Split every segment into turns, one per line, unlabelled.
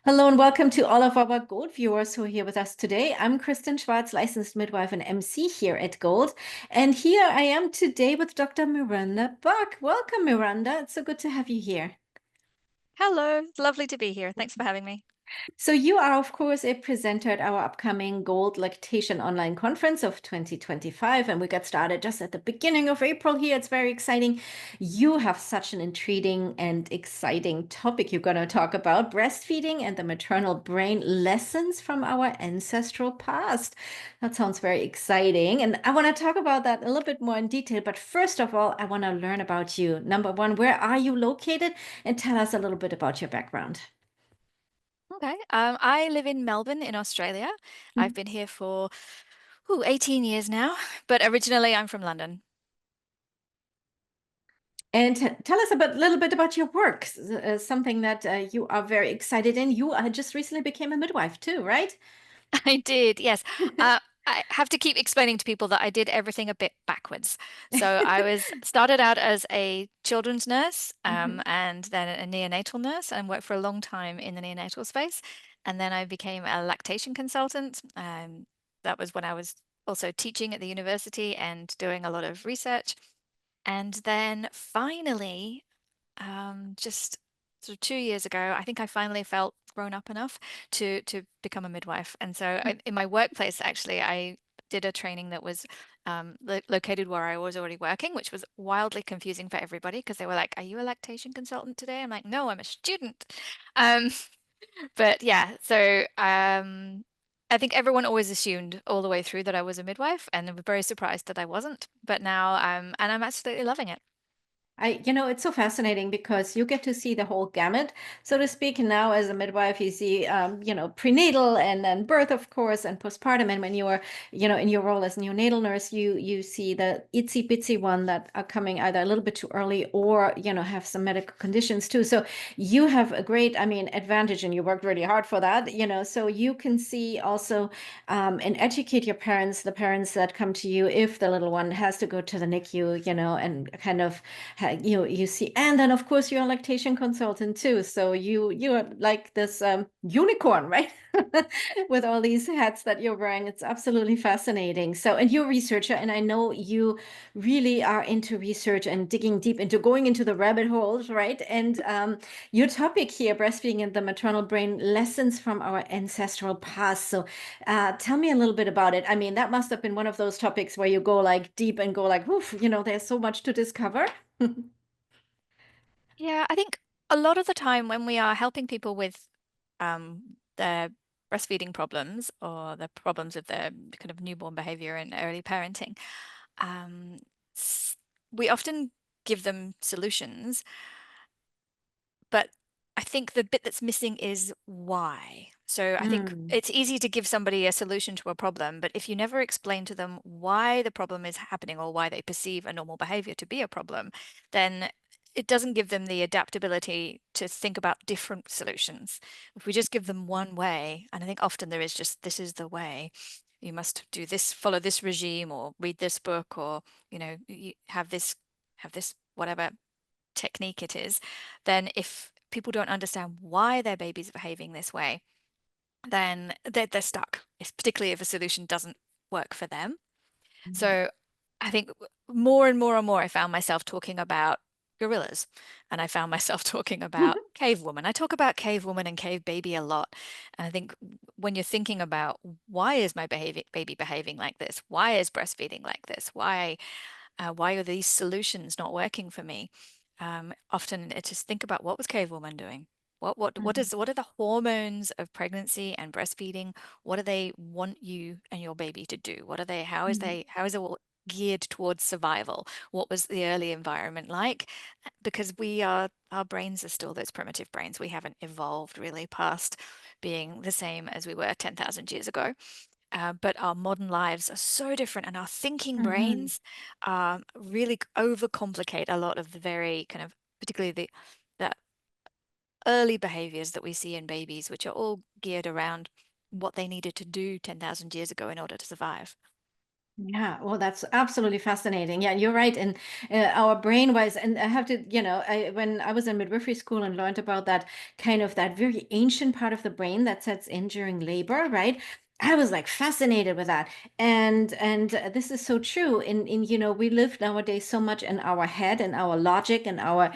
Hello and welcome to all of our Gold viewers who are here with us today. I'm Kristen Schwartz, licensed midwife and MC here at Gold. And here I am today with Dr. Miranda Buck. Welcome, Miranda. It's so good to have you here.
Hello, it's lovely to be here. Thanks for having me.
So you are, of course, a presenter at our upcoming Gold Lactation Online Conference of 2025, and we got started just at the beginning of April here. It's very exciting. You have such an intriguing and exciting topic you're going to talk about: breastfeeding and the maternal brain, lessons from our ancestral past. That sounds very exciting, and I want to talk about that a little bit more in detail. But first of all, I want to learn about you. Number one, where are you located? And tell us a little bit about your background.
Okay. I live in Melbourne in Australia. I've been here for 18 years now, but originally I'm from London.
And tell us a little bit about your work, something that you are very excited in. You just recently became a midwife too, right?
I did, yes. I have to keep explaining to people that I did everything a bit backwards. So I was started out as a children's nurse,
Mhm.
and then a neonatal nurse, and worked for a long time in the neonatal space. And then I became a lactation consultant. That was when I was also teaching at the university and doing a lot of research. And then finally, just sort of 2 years ago, I think I finally felt grown up enough to become a midwife. And so in my workplace, actually, I did a training that was located where I was already working, which was wildly confusing for everybody because they were like, "Are you a lactation consultant today?" I'm like, "No, I'm a student." Um, but yeah, so I think everyone always assumed all the way through that I was a midwife, and they were very surprised that I wasn't. But now I'm absolutely loving it.
It's so fascinating because you get to see the whole gamut, so to speak. Now, as a midwife, you see, prenatal and then birth, of course, and postpartum. And when you're, in your role as neonatal nurse, you see the itsy bitsy one that are coming either a little bit too early or, have some medical conditions too. So you have a great, advantage, and you worked really hard for that, so you can see also and educate your parents, the parents that come to you, if the little one has to go to the NICU, and kind of you see. And then of course you're a lactation consultant too, so you're like this unicorn, right? With all these hats that you're wearing. It's absolutely fascinating. So, and you're a researcher, and I know you really are into research and digging deep into going into the rabbit holes, right? And your topic here, breastfeeding and the maternal brain, lessons from our ancestral past. So tell me a little bit about it. I mean, that must have been one of those topics where you go like deep and go like, woof, there's so much to discover.
Yeah, I think a lot of the time when we are helping people with their breastfeeding problems or the problems of their kind of newborn behavior and early parenting, um, s- we often give them solutions, but I think the bit that's missing is why. So I think
Mm,
it's easy to give somebody a solution to a problem, but if you never explain to them why the problem is happening or why they perceive a normal behavior to be a problem, then it doesn't give them the adaptability to think about different solutions. If we just give them one way, and I think often there is just this is the way. You must do this, follow this regime, or read this book, or you have this whatever technique it is, then if people don't understand why their baby's behaving this way, then they're stuck, particularly if a solution doesn't work for them.
mhm,
So I think more and more and more, I found myself talking about gorillas, and I found myself talking about cave woman. I talk about cave woman and cave baby a lot. And I think when you're thinking about why is my baby behaving like this? Why is breastfeeding like this? Why are these solutions not working for me? Often it's just think about what was cave woman doing?
mhm,
What are the hormones of pregnancy and breastfeeding? What do they want you and your baby to do?
mhm,
How is it all geared towards survival? What was the early environment like? Because our brains are still those primitive brains. We haven't evolved really past being the same as we were 10,000 years ago. But our modern lives are so different, and our thinking
mhm.
brains really overcomplicate a lot of the very kind of, particularly the early behaviors that we see in babies, which are all geared around what they needed to do 10,000 years ago in order to survive.
Yeah, well, that's absolutely fascinating. Yeah, you're right. And our brain wise, and I have to, when I was in midwifery school and learned about that kind of that very ancient part of the brain that sets in during labor, right? I was like fascinated with that. And this is so true. We live nowadays so much in our head and our logic and our,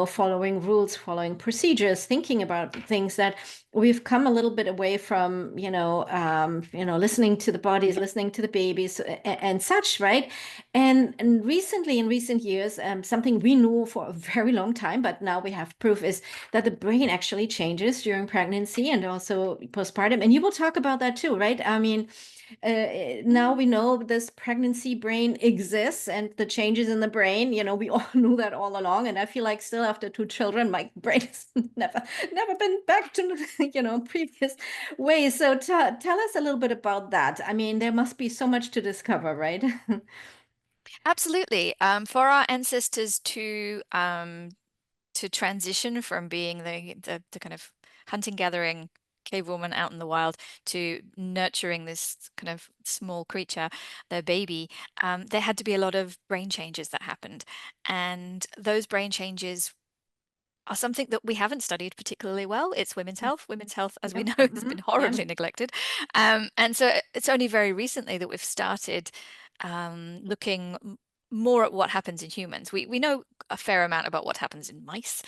following rules, following procedures, thinking about things that we've come a little bit away from, listening to the bodies, listening to the babies, and such, right? And recently, in recent years, something we knew for a very long time, but now we have proof, is that the brain actually changes during pregnancy and also postpartum. And you will talk about that too, right? I mean, now we know this pregnancy brain exists and the changes in the brain, we all knew that all along. And I feel like still after two children, my brain has never been back to, previous ways. So tell us a little bit about that. I mean, there must be so much to discover, right?
Absolutely. For our ancestors to transition from being the kind of hunting gathering cave woman out in the wild to nurturing this kind of small creature, their baby, there had to be a lot of brain changes that happened. And those brain changes are something that we haven't studied particularly well. It's women's health. Women's health, as we
Yep.
know, has been
Yeah.
horribly neglected. And so it's only very recently that we've started looking more at what happens in humans. We know a fair amount about what happens in mice.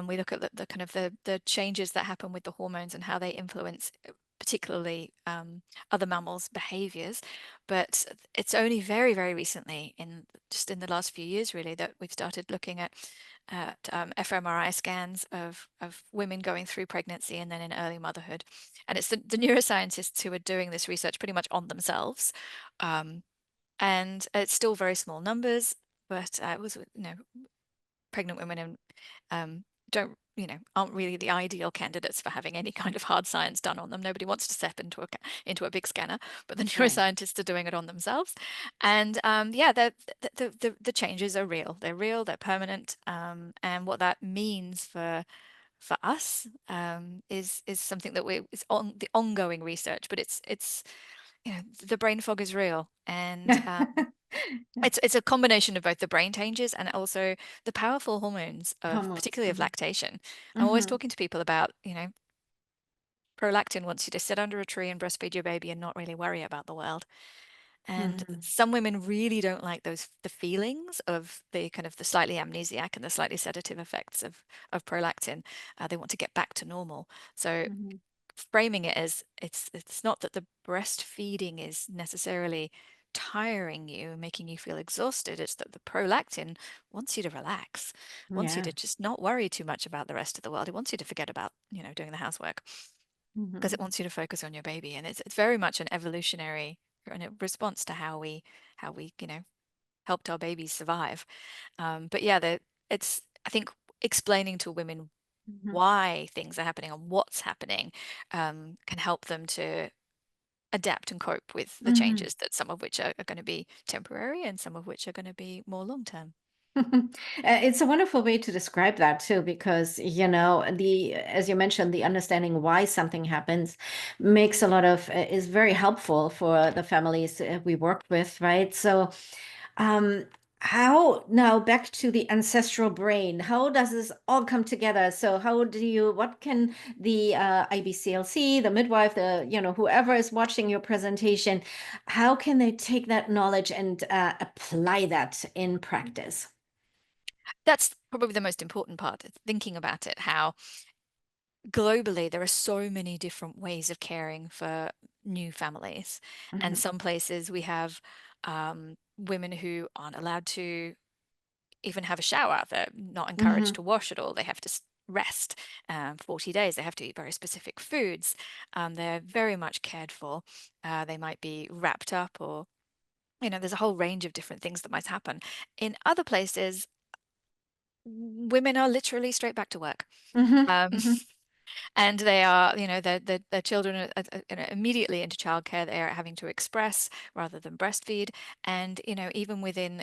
We look at the kind of the changes that happen with the hormones and how they influence particularly other mammals' behaviors. But it's only very, very recently, in just in the last few years, really, that we've started looking at fMRI scans of women going through pregnancy and then in early motherhood. And it's the neuroscientists who are doing this research pretty much on themselves. Um, and it's still very small numbers, but it was, pregnant women and don't, aren't really the ideal candidates for having any kind of hard science done on them. Nobody wants to step into a big scanner, but the
Right.
neuroscientists are doing it on themselves. And yeah, the changes are real. They're real. They're permanent. And what that means for us is something that is on the ongoing research, but it's the brain fog is real, and it's a combination of both the brain changes and also the powerful hormones of
Hormones.
particularly of lactation. I'm always
Hmm.
talking to people about, prolactin wants you to sit under a tree and breastfeed your baby and not really worry about the world. And
Hmm.
some women really don't like the feelings of the kind of the slightly amnesiac and the slightly sedative effects of prolactin. They want to get back to normal. So
Hmm.
framing it as it's not that the breastfeeding is necessarily tiring you and making you feel exhausted. It's that the prolactin wants you to relax, wants you
Yeah.
to just not worry too much about the rest of the world. It wants you to forget about, doing the housework because it
Hmm.
wants you to focus on your baby. And it's very much an evolutionary response to how we, helped our babies survive. But yeah, it's I think explaining to women
Hmm.
why things are happening and what's happening can help them to adapt and cope with the
Hmm.
changes that some of which are going to be temporary and some of which are going to be more long term.
It's a wonderful way to describe that too, because as you mentioned, the understanding why something happens makes a lot of is very helpful for the families we work with, right? So, um, how now back to the ancestral brain? How does this all come together? So, what can the IBCLC, the midwife, whoever is watching your presentation, how can they take that knowledge and apply that in practice?
That's probably the most important part, is thinking about it, how globally there are so many different ways of caring for new families. And
Mhm.
some places we have women who aren't allowed to even have a shower. They're not encouraged
Mhm.
to wash at all. They have to rest 40 days. They have to eat very specific foods. They're very much cared for. They might be wrapped up, or, there's a whole range of different things that might happen. In other places, women are literally straight back to work.
Mhm.
Um,
Mhm.
and they are, their children are, immediately into childcare. They are having to express rather than breastfeed. And, even within,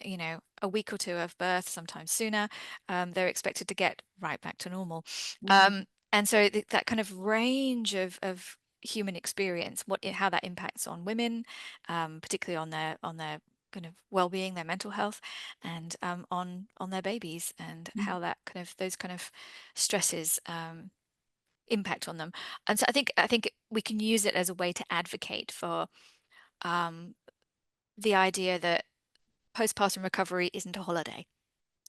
a week or two of birth, sometimes sooner, they're expected to get right back to normal.
Mhm.
And so that kind of range of human experience, how that impacts on women, particularly on their kind of well-being, their mental health, and on their babies, and how that kind of those kind of stresses impact on them. And so I think we can use it as a way to advocate for um, the idea that postpartum recovery isn't a holiday.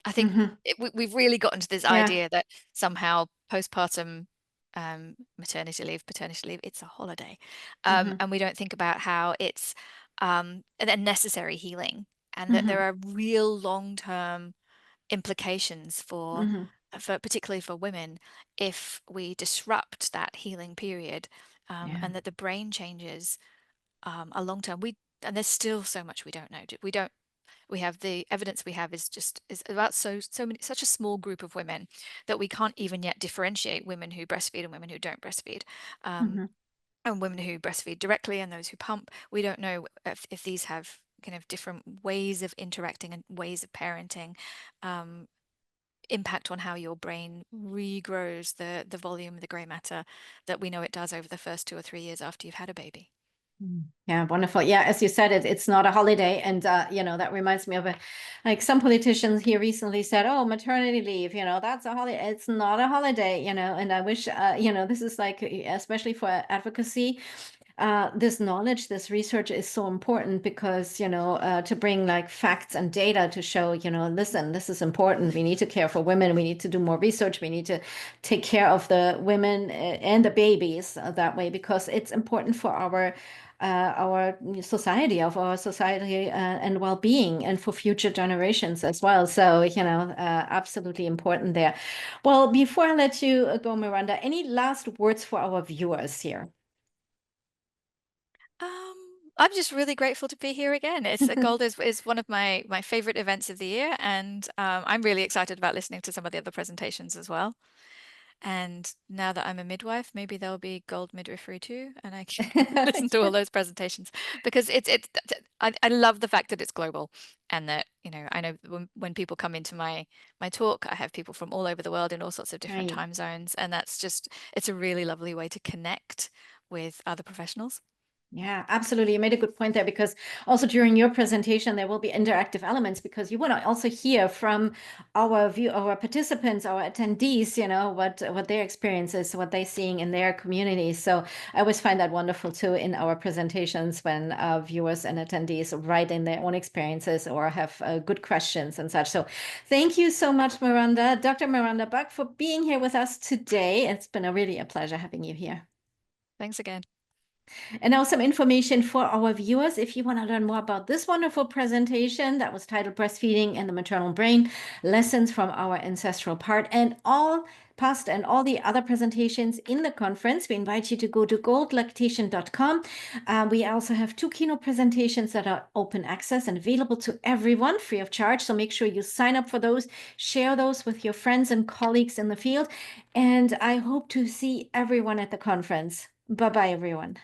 I think
Hmm.
we've really gotten to this
Yeah.
idea that somehow postpartum maternity leave, paternity leave, it's a holiday.
Hmm.
And we don't think about how it's a necessary healing, and that there
Hmm.
are real long-term implications
Hmm.
for particularly for women if we disrupt that healing period,
Yeah.
and that the brain changes are long term. And there's still so much we don't know. We don't we have the evidence we have is about such a small group of women that we can't even yet differentiate women who breastfeed and women who don't breastfeed. Um,
Hmm.
and women who breastfeed directly and those who pump. We don't know if these have kind of different ways of interacting and ways of parenting, um, impact on how your brain regrows the volume of the gray matter that we know it does over the first 2 or 3 years after you've had a baby.
Yeah, wonderful. Yeah, as you said, it's not a holiday, and that reminds me of like some politicians here recently said, "Oh, maternity leave, that's a holiday." It's not a holiday, and I wish, this is like, especially for advocacy, this knowledge, this research is so important because, to bring like facts and data to show, listen, this is important. We need to care for women. We need to do more research. We need to take care of the women and the babies that way, because it's important for our society, and well-being, and for future generations as well. So, absolutely important there. Well, before I let you go, Miranda, any last words for our viewers here?
I'm just really grateful to be here again. It's Gold is one of my favorite events of the year, and I'm really excited about listening to some of the other presentations as well. And now that I'm a midwife, maybe there'll be Gold Midwifery too, and I can listen to all those presentations, because I love the fact that it's global, and that I know when people come into my talk, I have people from all over the world in all sorts of different
Right.
time zones, and it's a really lovely way to connect with other professionals.
Yeah, absolutely. You made a good point there, because also during your presentation, there will be interactive elements, because you want to also hear from our participants, our attendees, what their experience is, what they're seeing in their communities. So I always find that wonderful too in our presentations, when viewers and attendees write in their own experiences or have good questions and such. So thank you so much, Miranda, Dr. Miranda Buck, for being here with us today. It's been really a pleasure having you here.
Thanks again.
And now some information for our viewers. If you want to learn more about this wonderful presentation that was titled Breastfeeding and the Maternal Brain, Lessons from Our Ancestral Part, and all past and all the other presentations in the conference, we invite you to go to goldlactation.com. We also have 2 keynote presentations that are open access and available to everyone free of charge. So make sure you sign up for those, share those with your friends and colleagues in the field. And I hope to see everyone at the conference. Bye-bye, everyone.